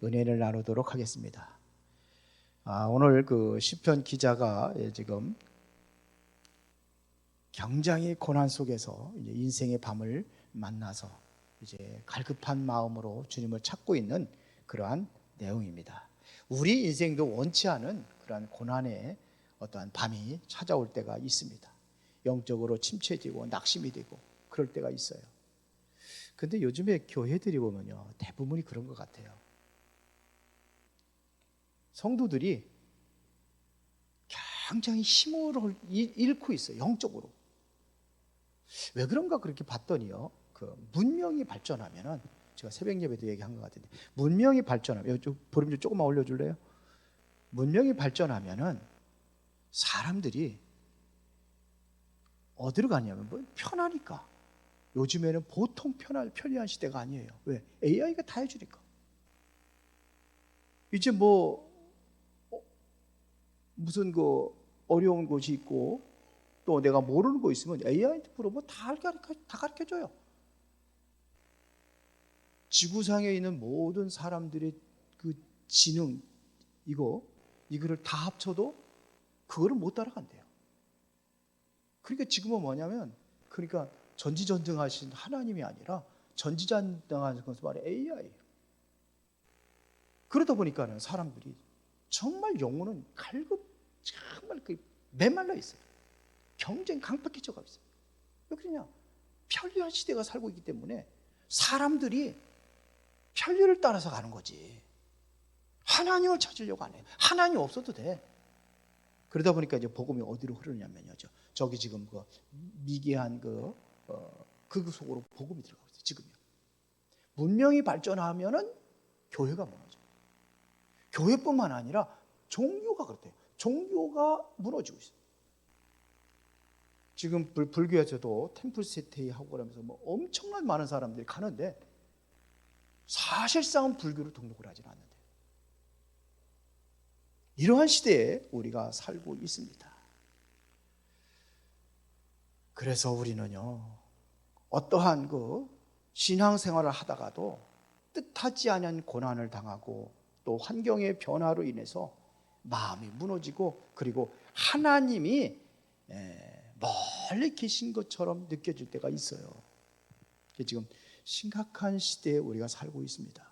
은혜를 나누도록 하겠습니다. 오늘 그 시편 기자가 지금 굉장히 고난 속에서 이제 인생의 밤을 만나서 이제 갈급한 마음으로 주님을 찾고 있는 그러한 내용입니다. 우리 인생도 원치 않은 그러한 고난의 어떠한 밤이 찾아올 때가 있습니다. 영적으로 침체되고 낙심이 되고 그럴 때가 있어요. 근데 요즘에 교회들이 보면요, 대부분이 그런 것 같아요. 성도들이 굉장히 힘을 잃고 있어요. 영적으로. 왜 그런가 그렇게 봤더니요, 그 문명이 발전하면은, 제가 새벽 예배도 얘기한 것 같은데, 문명이 발전하면, 보름 좀 조금만 올려줄래요? 문명이 발전하면은 사람들이 어디로 가냐면 뭐 편하니까. 요즘에는 보통 편리한 시대가 아니에요. 왜? AI가 다 해주니까. 이제 뭐 무슨 그 어려운 곳이 있고 또 내가 모르는 거 있으면 AI한테 물어보면 다 가르쳐줘요. 지구상에 있는 모든 사람들의 그 지능, 이거를 다 합쳐도 그거를 못 따라간대요. 그러니까 지금은 뭐냐면, 그러니까 전지전능하신 하나님이 아니라 전지전능하신 것은 바로 AI예요. 그러다 보니까는 사람들이 정말 영혼은 정말 메말라 있어요. 경쟁 강팍해져 가고 있어요. 왜 그러냐? 편리한 시대가 살고 있기 때문에 사람들이 편리를 따라서 가는 거지. 하나님을 찾으려고 안 해요. 하나님 없어도 돼. 그러다 보니까 이제 복음이 어디로 흐르냐면요, 저기 지금 그 미개한 그 속으로 복음이 들어가고 있어요. 지금요. 문명이 발전하면은 교회가 무너져. 교회뿐만 아니라 종교가 그렇대요. 종교가 무너지고 있어요. 지금 불교에서도 템플스테이 하고 그러면서 뭐 엄청난 많은 사람들이 가는데 사실상은 불교를 등록을 하지는 않는데요. 이러한 시대에 우리가 살고 있습니다. 그래서 우리는요, 어떠한 그 신앙생활을 하다가도 뜻하지 않은 고난을 당하고 또 환경의 변화로 인해서 마음이 무너지고, 그리고 하나님이 멀리 계신 것처럼 느껴질 때가 있어요. 지금 심각한 시대에 우리가 살고 있습니다.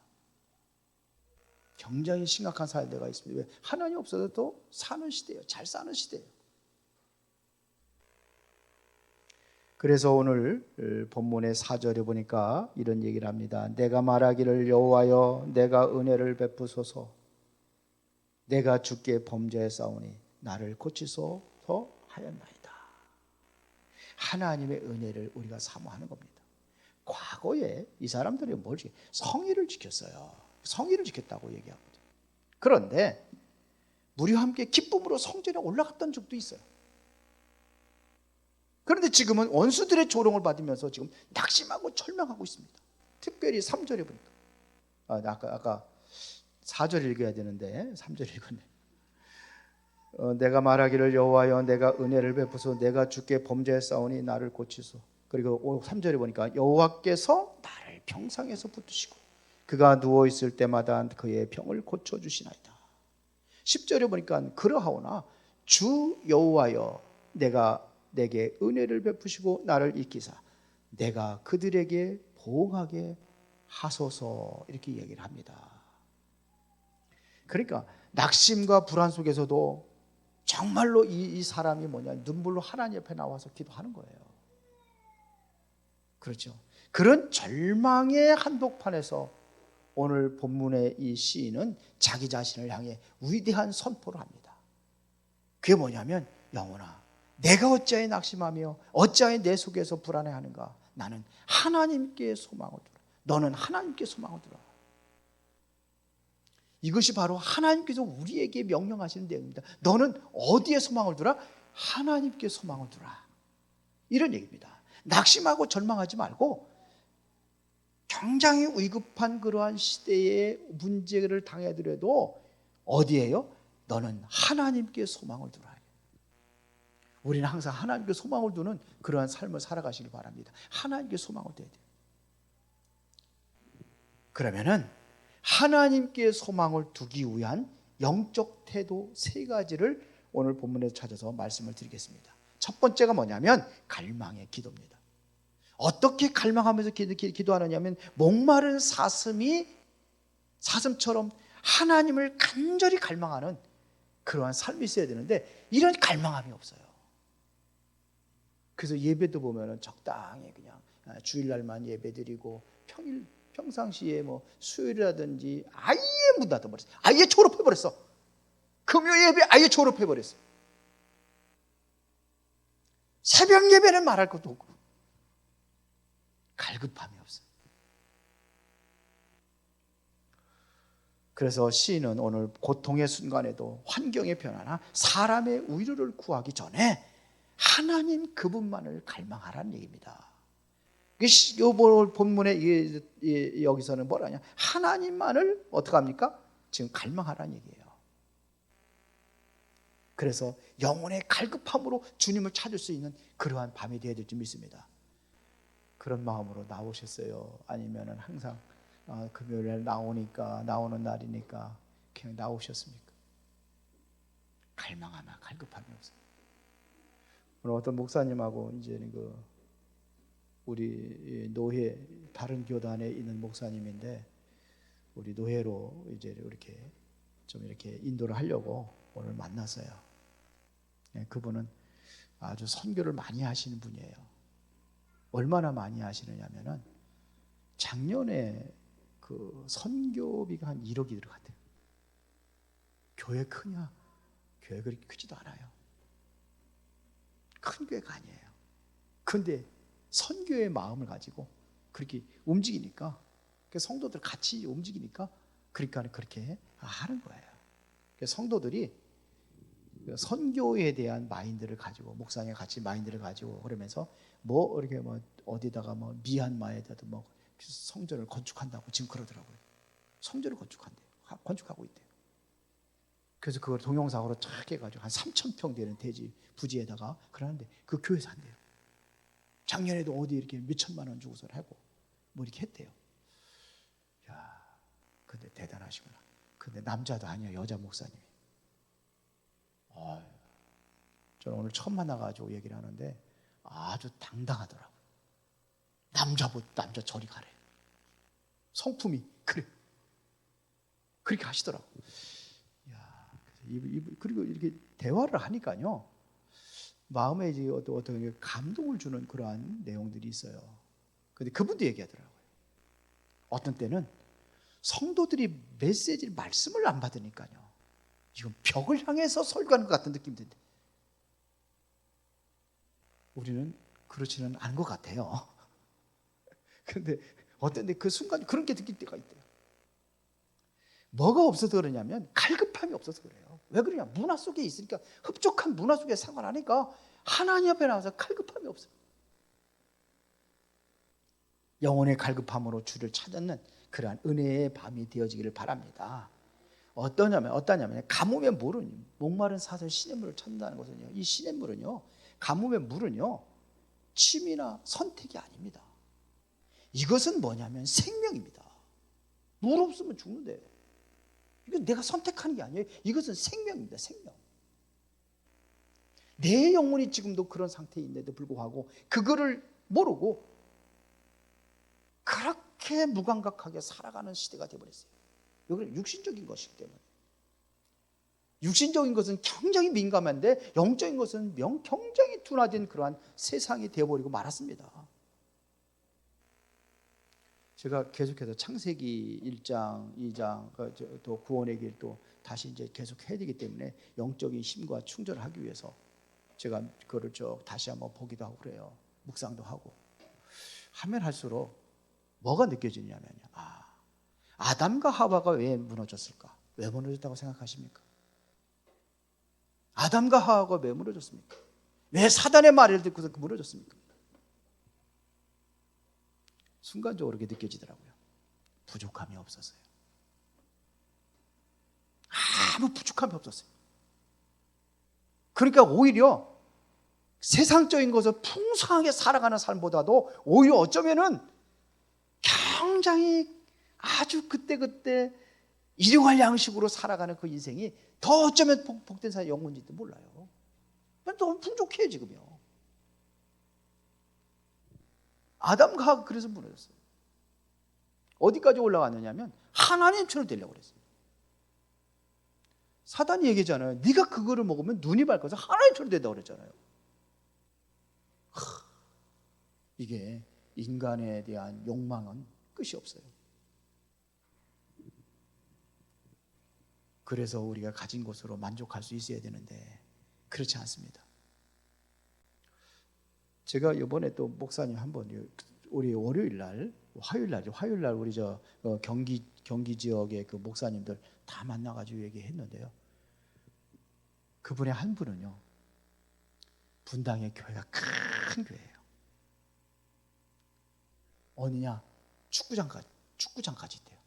굉장히 심각한 사회가 있습니다. 왜? 하나님 없어도 사는 시대예요. 잘 사는 시대예요. 그래서 오늘 본문의 4절에 보니까 이런 얘기를 합니다. 내가 말하기를 여호와여 내가 은혜를 베푸소서, 내가 주께 범죄했사오니 나를 고치소서 하였나이다. 하나님의 은혜를 우리가 사모하는 겁니다. 과거에 이 사람들이 성의를 지켰어요. 성의를 지켰다고 얘기하거든요. 그런데 무리와 함께 기쁨으로 성전에 올라갔던 적도 있어요. 그런데 지금은 원수들의 조롱을 받으면서 지금 낙심하고 절망하고 있습니다. 특별히 3절에 보니까 아까 4절 읽어야 되는데 3절 읽었네. 내가 말하기를 여호와여 내가 은혜를 베푸소 내가 주께 범죄했사오니 나를 고치소. 그리고 3절에 보니까 여호와께서 나를 병상에서 붙드시고 그가 누워있을 때마다 그의 병을 고쳐주시나이다. 10절에 보니까 그러하오나 주 여호와여 내가 내게 은혜를 베푸시고 나를 이기사 내가 그들에게 보응하게 하소서, 이렇게 얘기를 합니다. 그러니까 낙심과 불안 속에서도 정말로 이 사람이 눈물로 하나님 옆에 나와서 기도하는 거예요. 그렇죠. 그런 절망의 한복판에서 오늘 본문의 이 시인은 자기 자신을 향해 위대한 선포를 합니다. 그게 뭐냐면, 영혼아 내가 어찌하여 낙심하며 어찌하여 내 속에서 불안해하는가. 나는 하나님께 소망을 두라. 너는 하나님께 소망을 두라. 이것이 바로 하나님께서 우리에게 명령하시는 내용입니다. 너는 어디에 소망을 두라? 하나님께 소망을 두라. 이런 얘기입니다. 낙심하고 절망하지 말고 굉장히 위급한 그러한 시대에 문제를 당해더라도 어디에요? 너는 하나님께 소망을 두라. 우리는 항상 하나님께 소망을 두는 그러한 삶을 살아가시길 바랍니다. 하나님께 소망을 둬야 돼요. 그러면은 하나님께 소망을 두기 위한 영적 태도 세 가지를 오늘 본문에서 찾아서 말씀을 드리겠습니다. 첫 번째가 뭐냐면 갈망의 기도입니다. 어떻게 갈망하면서 기도하느냐면 목마른 사슴처럼 하나님을 간절히 갈망하는 그러한 삶이 있어야 되는데 이런 갈망함이 없어요. 그래서 예배도 보면은 적당히 그냥 주일날만 예배드리고 평상시에 뭐 수요일이라든지 아예 문 닫아버렸어. 아예 졸업해버렸어. 금요 예배 아예 졸업해버렸어. 새벽 예배는 말할 것도 없고 갈급함이 없어요. 그래서 시인은 오늘 고통의 순간에도 환경의 변화나 사람의 위로를 구하기 전에 하나님 그분만을 갈망하라는 얘기입니다. 이 본문에 여기서는 뭐라 하냐? 하나님만을 어떻게 합니까? 지금 갈망하라는 얘기예요. 그래서 영혼의 갈급함으로 주님을 찾을 수 있는 그러한 밤이 되어야 될 줄 믿습니다. 그런 마음으로 나오셨어요? 아니면은 항상 금요일에 나오는 날이니까 그냥 나오셨습니까? 갈망하면 갈급함이 없어요. 오늘 어떤 목사님하고 이제는 우리 노회 다른 교단에 있는 목사님인데 우리 노회로 이제 이렇게 좀 이렇게 인도를 하려고 오늘 만났어요. 그분은 아주 선교를 많이 하시는 분이에요. 얼마나 많이 하시느냐면은 작년에 그 선교비가 한 1억이 들어갔대요. 교회 크냐? 교회 그렇게 크지도 않아요. 큰 교회가 아니에요. 근데 선교의 마음을 가지고 그렇게 움직이니까 성도들 같이 움직이니까 그러니까 그렇게 하는 거예요. 성도들이 선교에 대한 마인드를 가지고 목사님 같이 마인드를 가지고 그러면서 이렇게 어디다가 미얀마에다도 성전을 건축한다고 지금 그러더라고요. 성전을 건축하고 있대요. 그래서 그걸 동영상으로 쫙 해가지고 한 3,000평 되는 대지 부지에다가 그러는데 그 교회에서 한대요. 작년에도 어디 이렇게 몇 천만 원 주고서 하고 이렇게 했대요. 야, 근데 대단하시구나. 근데 남자도 아니야, 여자 목사님이. 저는 오늘 처음 만나가지고 얘기를 하는데 아주 당당하더라고요. 남자 저리 가래. 성품이 그래. 그렇게 하시더라고요. 그리고 이렇게 대화를 하니까요, 마음에 이제 어떤 감동을 주는 그러한 내용들이 있어요. 근데 그분도 얘기하더라고요. 어떤 때는 성도들이 말씀을 안 받으니까요, 이건 벽을 향해서 설교하는 것 같은 느낌이 든대. 우리는 그렇지는 않은 것 같아요. 근데 어떤 때 그 순간 그런 게 느낄 때가 있대요. 뭐가 없어서 그러냐면 갈급함이 없어서 그래요. 왜 그러냐? 문화 속에 있으니까, 흡족한 문화 속에 생활하니까 하나님 앞에 나와서 갈급함이 없어요. 영혼의 갈급함으로 주를 찾는 그러한 은혜의 밤이 되어지기를 바랍니다. 어떠냐면 가뭄의 물은, 목마른 사슴 시냇물을 찾는다는 것은요, 이 시냇물은요, 가뭄의 물은요 취미나 선택이 아닙니다. 이것은 뭐냐면 생명입니다. 물 없으면 죽는데, 이건 내가 선택하는 게 아니에요. 이것은 생명입니다. 생명. 내 영혼이 지금도 그런 상태에 있는데도 불구하고 그거를 모르고 그렇게 무감각하게 살아가는 시대가 되어버렸어요. 이건 육신적인 것이기 때문에. 육신적인 것은 굉장히 민감한데 영적인 것은 굉장히 둔화된 그러한 세상이 되어버리고 말았습니다. 제가 계속해서 창세기 1장, 2장, 또 구원의 길 또 다시 이제 계속 해야 되기 때문에 영적인 힘과 충전을 하기 위해서 제가 그거를 다시 한번 보기도 하고 그래요. 묵상도 하고. 하면 할수록 뭐가 느껴지냐면요. 아담과 하와가 왜 무너졌을까? 왜 무너졌다고 생각하십니까? 아담과 하와가 왜 무너졌습니까? 왜 사단의 말을 듣고서 무너졌습니까? 순간적으로 그렇게 느껴지더라고요. 부족함이 없었어요. 아무 부족함이 없었어요. 그러니까 오히려 세상적인 것을 풍성하게 살아가는 삶보다도 오히려 어쩌면은 굉장히 아주 그때그때 일용할 양식으로 살아가는 그 인생이 더 어쩌면 복된 사의 영혼인지도 몰라요. 너무 풍족해요 지금요. 아담과 하가 그래서 무너졌어요. 어디까지 올라갔느냐면 하나님처럼 되려고 그랬어요. 사단이 얘기했잖아요. 네가 그거를 먹으면 눈이 밝아서 하나님처럼 된다고 그랬잖아요. 이게 인간에 대한 욕망은 끝이 없어요. 그래서 우리가 가진 것으로 만족할 수 있어야 되는데 그렇지 않습니다. 제가 이번에 또 목사님 한번 우리 화요일 날 우리 경기 지역의 그 목사님들 다 만나가지고 얘기했는데요. 그분의 한 분은요, 분당의 교회가 큰 교회예요. 어느냐, 축구장까지 있대요.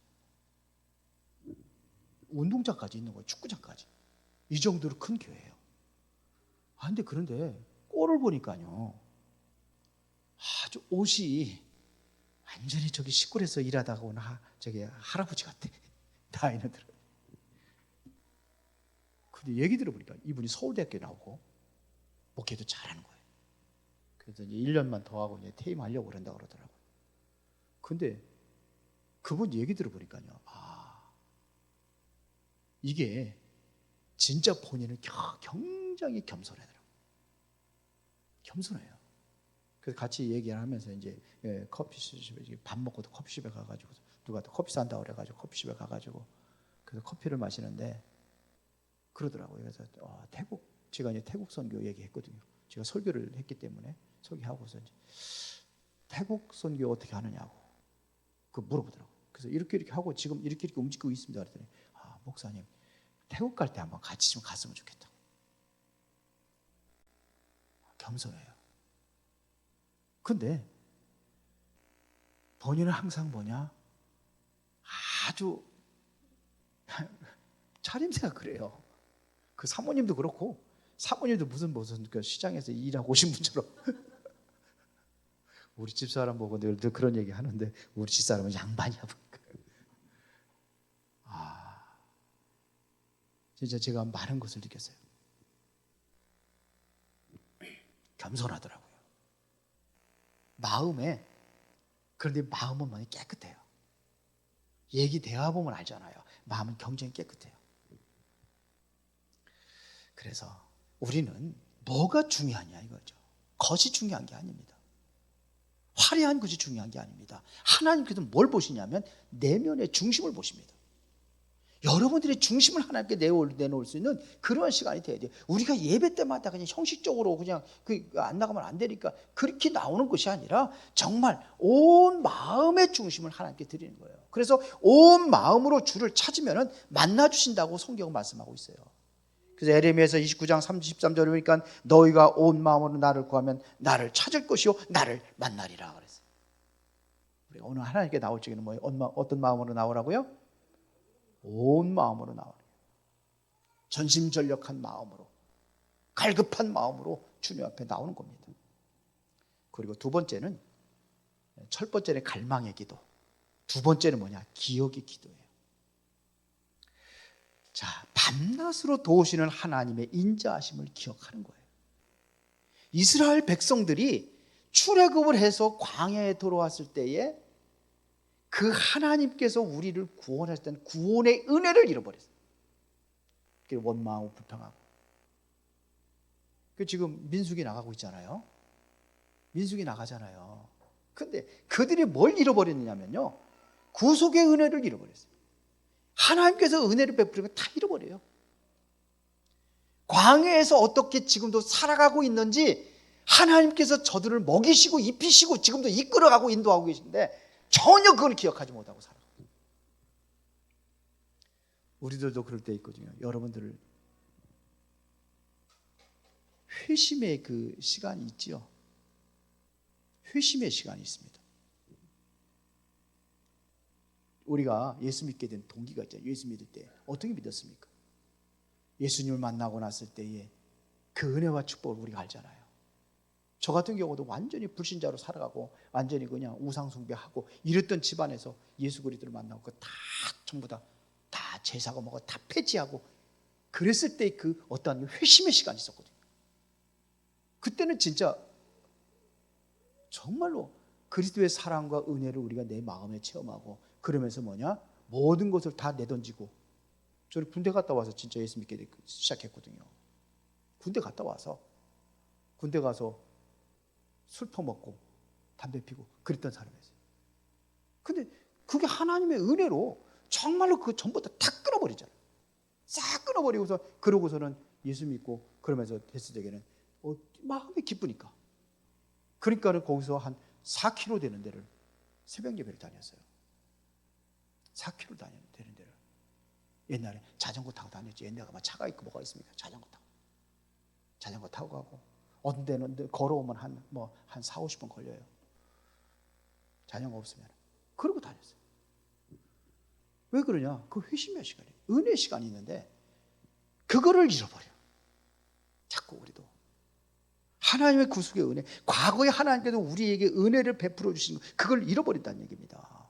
운동장까지 있는 거예요. 축구장까지. 이 정도로 큰 교회예요. 그런데 꼴을 보니까요, 아주 옷이 완전히 저기 시골에서 일하다가 온 저기 할아버지 같아. 나이는 들어. 근데 얘기 들어보니까 이분이 서울대학교 나오고 목회도 잘하는 거예요. 그래서 이제 1년만 더 하고 이제 퇴임하려고 그런다고 그러더라고요. 근데 그분 얘기 들어보니까요, 이게 진짜 본인은 굉장히 겸손하더라고요. 겸손해요. 그래서 같이 얘기를 하면서 이제 커피숍에 밥 먹고도 커피숍에 가가지고 누가 또 커피 산다고 그래가지고 커피숍에 가가지고 그래서 커피를 마시는데 그러더라고요. 그래서 제가 이제 태국 선교 얘기했거든요. 제가 설교를 했기 때문에 설교하고서 이제 태국 선교 어떻게 하느냐고 그 물어보더라고요. 그래서 이렇게 하고 지금 이렇게 움직이고 있습니다. 그랬더니 목사님 태국 갈 때 한번 같이 좀 갔으면 좋겠다. 겸손해요. 근데 본인은 항상 뭐냐? 아주 차림새가 그래요. 그 사모님도 그렇고 사모님도 무슨 그 시장에서 일하고 오신 분처럼 우리 집사람 보고 늘 그런 얘기 하는데 우리 집사람은 양반이야. 진짜 제가 많은 것을 느꼈어요. 겸손하더라고요. 그런데 마음은 많이 깨끗해요. 얘기 대화 보면 알잖아요. 마음은 굉장히 깨끗해요. 그래서 우리는 뭐가 중요하냐 이거죠. 것이 중요한 게 아닙니다. 화려한 것이 중요한 게 아닙니다. 하나님께서 뭘 보시냐면 내면의 중심을 보십니다. 여러분들의 중심을 하나님께 내놓을 수 있는 그런 시간이 돼야 돼요. 우리가 예배 때마다 그냥 형식적으로 그냥 안 나가면 안 되니까 그렇게 나오는 것이 아니라 정말 온 마음의 중심을 하나님께 드리는 거예요. 그래서 온 마음으로 주를 찾으면 만나 주신다고 성경은 말씀하고 있어요. 그래서 에레미야서 29장 33절에 보니까 너희가 온 마음으로 나를 구하면 나를 찾을 것이요 나를 만나리라 그랬어요. 우리가 오늘 하나님께 나올 적에는 뭐예요? 어떤 마음으로 나오라고요? 온 마음으로 나오는 전심전력한 마음으로 갈급한 마음으로 주님 앞에 나오는 겁니다. 그리고 첫 번째는 갈망의 기도, 두 번째는 뭐냐? 기억의 기도예요. 자, 밤낮으로 도우시는 하나님의 인자하심을 기억하는 거예요. 이스라엘 백성들이 출애굽을 해서 광야에 들어왔을 때에 그 하나님께서 우리를 구원하실 때는 구원의 은혜를 잃어버렸어요. 원망하고 불평하고. 지금 민수기 나가고 있잖아요. 민수기 나가잖아요. 근데 그들이 뭘 잃어버렸느냐면요, 구속의 은혜를 잃어버렸어요. 하나님께서 은혜를 베푸는 거 다 잃어버려요. 광야에서 어떻게 지금도 살아가고 있는지 하나님께서 저들을 먹이시고 입히시고 지금도 이끌어가고 인도하고 계신데 전혀 그걸 기억하지 못하고 살아요. 우리들도 그럴 때 있거든요. 여러분들을 회심의 그 시간이 있지요. 회심의 시간이 있습니다. 우리가 예수 믿게 된 동기가 있잖아요. 예수 믿을 때 어떻게 믿었습니까? 예수님을 만나고 났을 때에 그 은혜와 축복을 우리가 알잖아요. 저 같은 경우도 완전히 불신자로 살아가고 완전히 그냥 우상숭배하고 이랬던 집안에서 예수 그리스도를 만나고 다 전부 다 제사고 뭐고 다 폐지하고 그랬을 때 그 어떠한 회심의 시간이 있었거든요. 그때는 진짜 정말로 그리스도의 사랑과 은혜를 우리가 내 마음에 체험하고 그러면서 뭐냐? 모든 것을 다 내던지고 저는 군대 갔다 와서 진짜 예수 믿게 시작했거든요. 군대 갔다 와서 군대 가서 술 퍼먹고 담배 피고 그랬던 사람이었어요. 근데 그게 하나님의 은혜로 정말로 그 전부 다 끊어버리잖아요. 싹 끊어버리고서 그러고서는 예수 믿고 그러면서 됐을 때에는 마음이 기쁘니까. 그러니까는 거기서 한 4km 되는 데를 새벽 예배를 다녔어요. 4km 되는 데를. 옛날에 자전거 타고 다녔죠. 옛날에 막 차가 있고 뭐가 있습니까? 자전거 타고 가고 어떤 데는 걸어오면 한 4, 50분 걸려요. 자전거 없으면. 그러고 다녔어요. 왜 그러냐? 그 회심의 시간이, 은혜의 시간이 있는데 그거를 잃어버려. 자꾸 우리도 하나님의 구속의 은혜, 과거에 하나님께서 우리에게 은혜를 베풀어 주신 그걸 잃어버린다는 얘기입니다.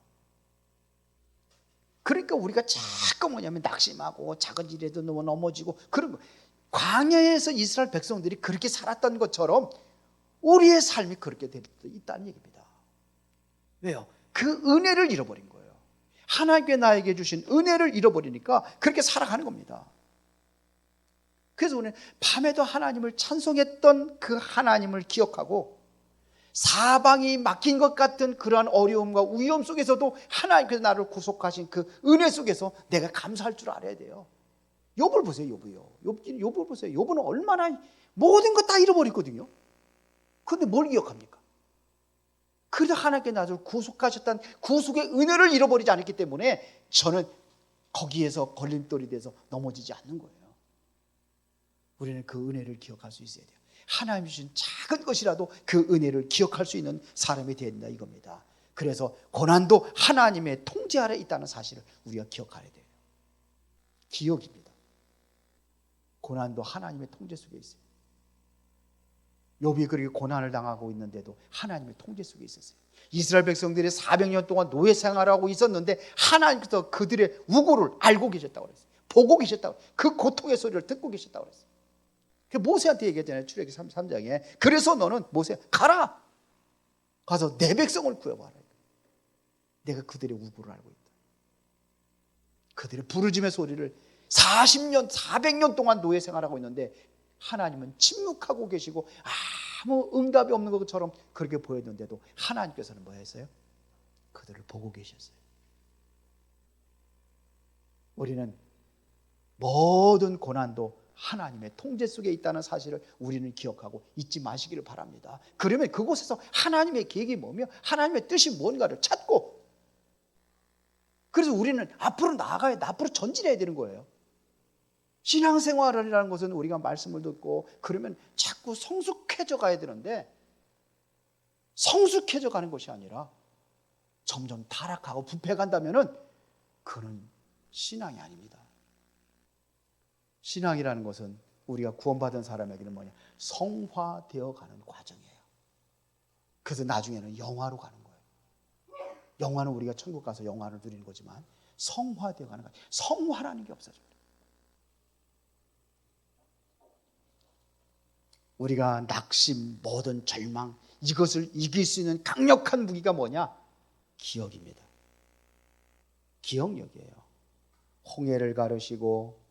그러니까 우리가 자꾸 뭐냐면 낙심하고 작은 일에도 너무 넘어지고 그런 거. 광야에서 이스라엘 백성들이 그렇게 살았던 것처럼 우리의 삶이 그렇게 될 수 있다는 얘기입니다. 왜요? 그 은혜를 잃어버린 거예요. 하나님께 나에게 주신 은혜를 잃어버리니까 그렇게 살아가는 겁니다. 그래서 오늘 밤에도 하나님을 찬송했던 그 하나님을 기억하고 사방이 막힌 것 같은 그러한 어려움과 위험 속에서도 하나님께서 나를 구속하신 그 은혜 속에서 내가 감사할 줄 알아야 돼요. 욥을 보세요. 욥을 보세요. 욥은 얼마나 모든 것 다 잃어버렸거든요. 그런데 뭘 기억합니까? 그래도 하나님께 나를 구속하셨다는 구속의 은혜를 잃어버리지 않았기 때문에 저는 거기에서 걸림돌이 돼서 넘어지지 않는 거예요. 우리는 그 은혜를 기억할 수 있어야 돼요. 하나님 주신 작은 것이라도 그 은혜를 기억할 수 있는 사람이 되어야 된다 이겁니다. 그래서 고난도 하나님의 통제 아래 있다는 사실을 우리가 기억해야 돼요. 기억입니다. 고난도 하나님의 통제 속에 있어요. 욥이 그렇게 고난을 당하고 있는데도 하나님의 통제 속에 있었어요. 이스라엘 백성들이 400년 동안 노예 생활하고 있었는데 하나님께서 그들의 우고를 알고 계셨다고 그랬어요. 보고 계셨다고, 그 고통의 소리를 듣고 계셨다고 그랬어요. 모세한테 얘기했잖아요. 출애굽기 33장에. 그래서 너는 모세 가라. 가서 내 백성을 구해봐라. 내가 그들의 우고를 알고 있다. 그들의 부르짖음의 소리를 40년, 400년 동안 노예 생활하고 있는데 하나님은 침묵하고 계시고 아무 응답이 없는 것처럼 그렇게 보였는데도 하나님께서는 뭐 했어요? 그들을 보고 계셨어요. 우리는 모든 고난도 하나님의 통제 속에 있다는 사실을 우리는 기억하고 잊지 마시기를 바랍니다. 그러면 그곳에서 하나님의 계획이 뭐며 하나님의 뜻이 뭔가를 찾고, 그래서 우리는 앞으로 나아가야 돼. 앞으로 전진해야 되는 거예요. 신앙생활이라는 것은 우리가 말씀을 듣고 그러면 자꾸 성숙해져 가야 되는데, 성숙해져 가는 것이 아니라 점점 타락하고 부패간다면은 그는 신앙이 아닙니다. 신앙이라는 것은 우리가 구원받은 사람에게는 뭐냐? 성화되어 가는 과정이에요. 그래서 나중에는 영화로 가는 거예요. 영화는 우리가 천국 가서 영화를 누리는 거지만 성화되어 가는 거예요. 성화라는 게 없어져요. 우리가 낙심, 모든 절망, 이것을 이길 수 있는 강력한 무기가 뭐냐? 기억입니다. 기억력이에요. 홍해를 가르시고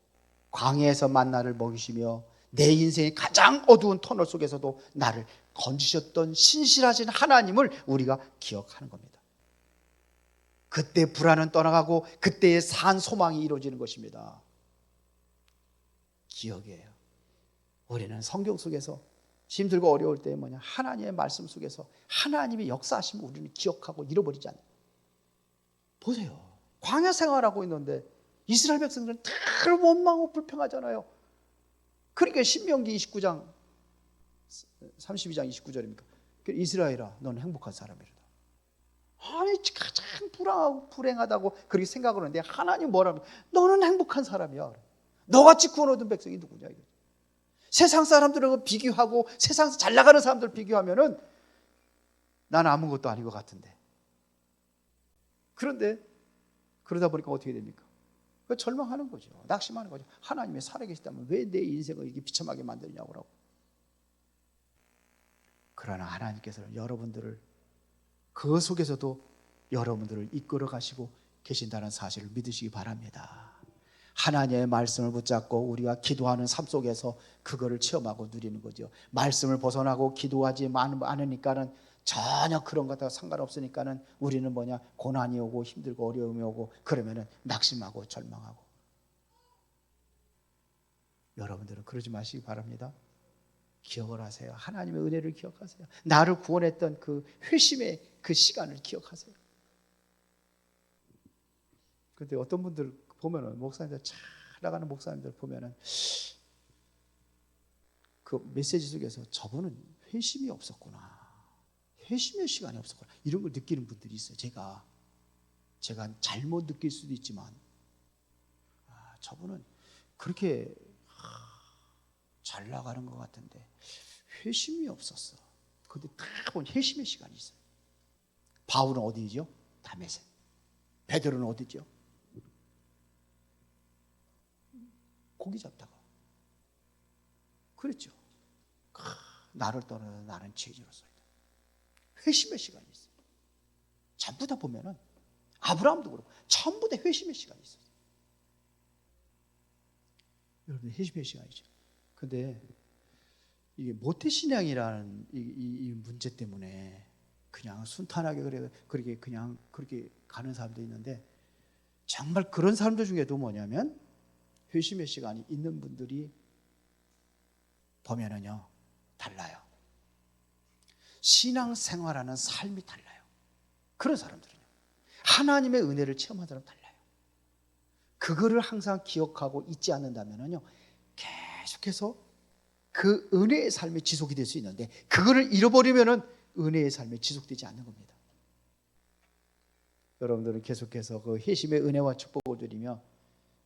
광야에서 만나를 먹이시며 내 인생의 가장 어두운 터널 속에서도 나를 건지셨던 신실하신 하나님을 우리가 기억하는 겁니다. 그때 불안은 떠나가고 그때의 산 소망이 이루어지는 것입니다. 기억이에요. 우리는 성경 속에서 힘들고 어려울 때 뭐냐? 하나님의 말씀 속에서 하나님의 역사하심을 우리는 기억하고 잃어버리지 않아요. 보세요. 광야 생활하고 있는데 이스라엘 백성들은 늘 원망하고 불평하잖아요. 그러니까 신명기 29장 32장 29절입니까? 이스라엘아, 넌 행복한 사람이다. 아니 가장 불행하다고 그렇게 생각을 하는데 하나님 뭐라고? 너는 행복한 사람이야. 너같이 구원 얻은 백성이 누구냐? 세상 사람들하고 비교하고 세상에서 잘 나가는 사람들 비교하면은 난 아무것도 아닌 것 같은데. 그런데 그러다 보니까 어떻게 됩니까? 절망하는 거죠. 낙심하는 거죠. 하나님이 살아계시다면 왜 내 인생을 이렇게 비참하게 만드냐고. 그러나 하나님께서는 여러분들을 그 속에서도 여러분들을 이끌어 가시고 계신다는 사실을 믿으시기 바랍니다. 하나님의 말씀을 붙잡고 우리가 기도하는 삶 속에서 그거를 체험하고 누리는 거죠. 말씀을 벗어나고 기도하지 않으니까는 전혀 그런 것과 상관없으니까는 우리는 뭐냐, 고난이 오고 힘들고 어려움이 오고 그러면은 낙심하고 절망하고. 여러분들은 그러지 마시기 바랍니다. 기억을 하세요. 하나님의 은혜를 기억하세요. 나를 구원했던 그 회심의 그 시간을 기억하세요. 그런데 어떤 분들 보면은 목사님들 잘 나가는 목사님들 보면은 그 메시지 속에서 저분은 회심이 없었구나, 회심의 시간이 없었구나, 이런 걸 느끼는 분들이 있어요. 제가 잘못 느낄 수도 있지만 저분은 그렇게 잘 나가는 것 같은데 회심이 없었어. 그런데 다 보면 회심의 시간이 있어요. 바울은 어디죠? 다메섹. 베드로는 어디죠? 고기 잡다가 그랬죠. 나를 떠나 나는 죄지로서이다. 회심의 시간이 있어요. 전부 다 보면은 아브라함도 그렇고 전부 다 회심의 시간이 있어요. 여러분, 회심의 시간이죠. 근데 이게 모태신앙이라는 이 문제 때문에 그냥 순탄하게 그렇게 그냥 그렇게 가는 사람도 있는데, 정말 그런 사람들 중에도 뭐냐면 회심의 시간이 있는 분들이 보면은요 달라요. 신앙생활하는 삶이 달라요. 그런 사람들은요 하나님의 은혜를 체험한 사람 달라요. 그거를 항상 기억하고 잊지 않는다면은요 계속해서 그 은혜의 삶이 지속이 될 수 있는데, 그거를 잃어버리면은 은혜의 삶이 지속되지 않는 겁니다. 여러분들은 계속해서 그 회심의 은혜와 축복을 드리며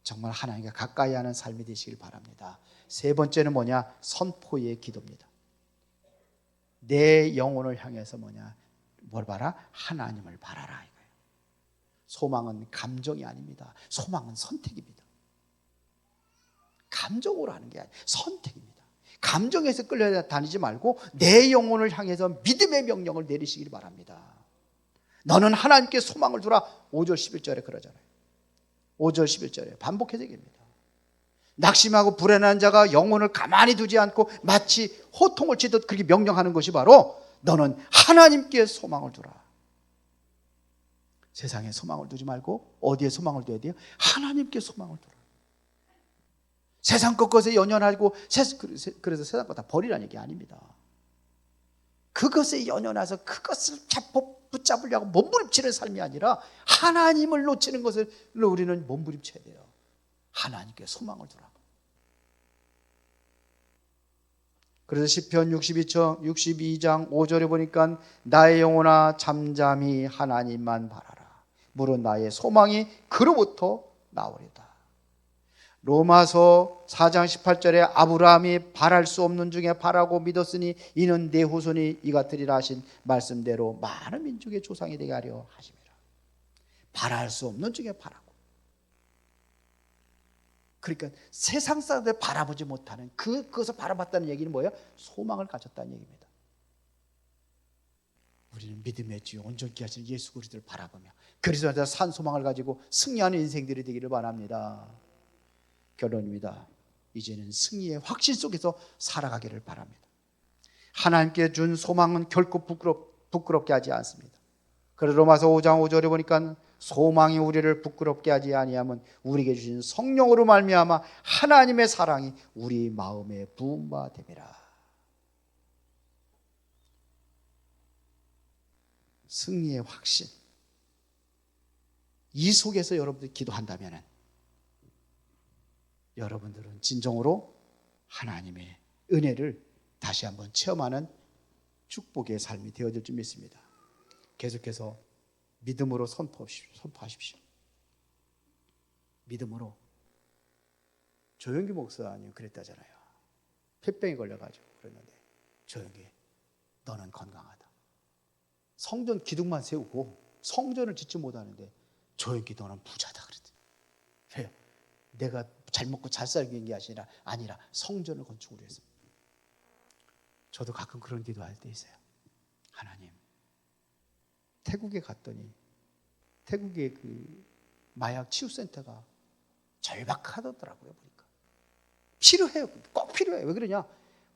정말 하나님과 가까이 하는 삶이 되시길 바랍니다. 세 번째는 뭐냐? 선포의 기도입니다. 내 영혼을 향해서 뭐냐? 뭘 봐라? 하나님을 바라라 이거예요. 소망은 감정이 아닙니다. 소망은 선택입니다. 감정으로 하는 게 아니라 선택입니다. 감정에서 끌려다니지 말고 내 영혼을 향해서 믿음의 명령을 내리시길 바랍니다. 너는 하나님께 소망을 두라. 5절 11절에 그러잖아요. 5절 11절에 반복해서 얘기합니다. 낙심하고 불안한 자가 영혼을 가만히 두지 않고 마치 호통을 치듯 그렇게 명령하는 것이 바로 너는 하나님께 소망을 두라. 세상에 소망을 두지 말고 어디에 소망을 둬야 돼요? 하나님께 소망을 두라. 세상 것것에 연연하고, 그래서 세상 것 다 버리라는 얘기 아닙니다. 그것에 연연해서 그것을 붙잡으려고 몸부림치는 삶이 아니라 하나님을 놓치는 것을 우리는 몸부림쳐야 돼요. 하나님께 소망을 두라. 그래서 시편 62장 5절에 보니까 나의 영혼아 잠잠히 하나님만 바라라. 물은 나의 소망이 그로부터 나오리다. 로마서 4장 18절에 아브라함이 바랄 수 없는 중에 바라고 믿었으니 이는 내 후손이 이같으리라 하신 말씀대로 많은 민족의 조상이 되게 하려 하심이라. 바랄 수 없는 중에 바라고. 그러니까 세상 사람들 바라보지 못하는 그것을 바라봤다는 얘기는 뭐예요? 소망을 가졌다는 얘기입니다. 우리는 믿음의 주 온전케 하시는 예수 그리스도를 바라보며 그리스도한테 산 소망을 가지고 승리하는 인생들이 되기를 바랍니다. 결론입니다. 이제는 승리의 확신 속에서 살아가기를 바랍니다. 하나님께 준 소망은 결코 부끄럽게 하지 않습니다. 그래서 로마서 5장 5절에 보니까 소망이 우리를 부끄럽게 하지 아니하면 우리에게 주신 성령으로 말미암아 하나님의 사랑이 우리 마음에 부은 바 됨이라. 승리의 확신, 이 속에서 여러분들이 기도한다면 여러분들은 진정으로 하나님의 은혜를 다시 한번 체험하는 축복의 삶이 되어질 줄 믿습니다. 계속해서 믿음으로 선포하십시오. 믿음으로. 조영기 목사님 그랬다잖아요. 폐병에 걸려가지고 그랬는데 조용히 너는 건강하다. 성전 기둥만 세우고 성전을 짓지 못하는데 조용히 너는 부자다 그랬대. 왜요? 내가 잘 먹고 잘 살기 위한 게 아니라 성전을 건축을 해서. 저도 가끔 그런 기도할 때 있어요. 하나님, 태국에 갔더니 태국의 그 마약 치유센터가 절박하더라고요. 보니까 필요해요. 꼭 필요해요. 왜 그러냐?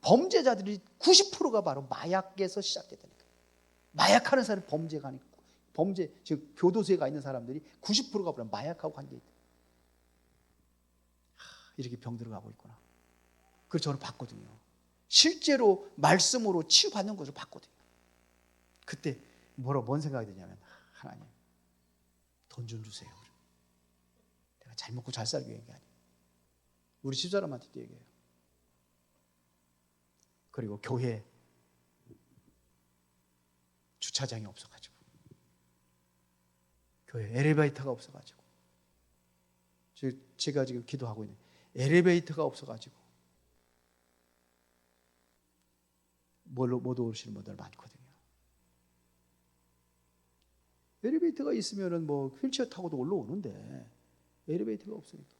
범죄자들이 90%가 바로 마약에서 시작됐다니까. 마약하는 사람이 범죄가 아니고 범죄 즉 교도소에 가 있는 사람들이 90%가 바로 마약하고 관계 있다. 이렇게 병 들어가고 있구나. 그래서 저는 봤거든요. 실제로 말씀으로 치유받는 것을 봤거든요. 그때 뭔 생각이 드냐면 하나님 돈 좀 주세요. 내가 잘 먹고 잘 살기 위한 게 아니에요. 우리 집사람한테도 얘기해요. 그리고 교회 주차장이 없어가지고 교회 엘리베이터가 없어가지고 제가 지금 기도하고 있는 엘리베이터가 없어가지고 못 오시는 분들 많거든요. 엘리베이터가 있으면은 뭐 휠체어 타고도 올라오는데 엘리베이터가 없으니까.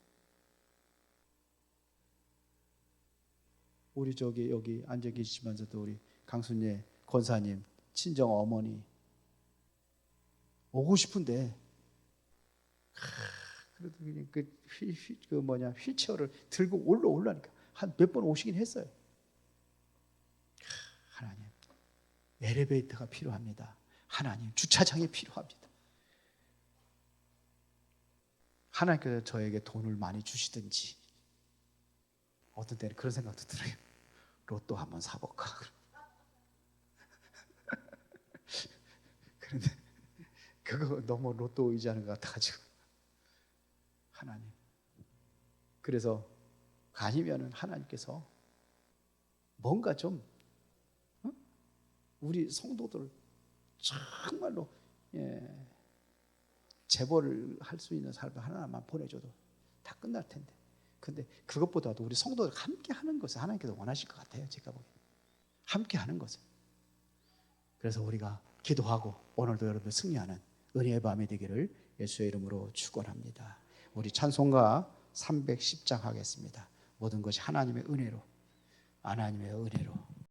우리 여기 앉아 계시면서도 우리 강순예 권사님 친정 어머니 오고 싶은데 그래도 그냥 휠체어를 들고 올라오려니까 한 몇 번 오시긴 했어요. 하나님 엘리베이터가 필요합니다. 하나님 주차장이 필요합니다. 하나님께서 저에게 돈을 많이 주시든지 어떤 때는 그런 생각도 들어요. 로또 한번 사볼까. 그런데 그거 너무 로또 의지하는 것 같아가지고 하나님. 그래서 아니면은 하나님께서 뭔가 좀 우리 성도들 정말로 재벌을 할 수 있는 사람 하나만 보내줘도 다 끝날 텐데. 근데 그것보다도 우리 성도들 함께 하는 것을 하나님께서 원하실 것 같아요. 제가 보기에 함께 하는 것을. 그래서 우리가 기도하고 오늘도 여러분들 승리하는 은혜의 밤이 되기를 예수의 이름으로 축원합니다. 우리 찬송가 310장 하겠습니다. 모든 것이 하나님의 은혜로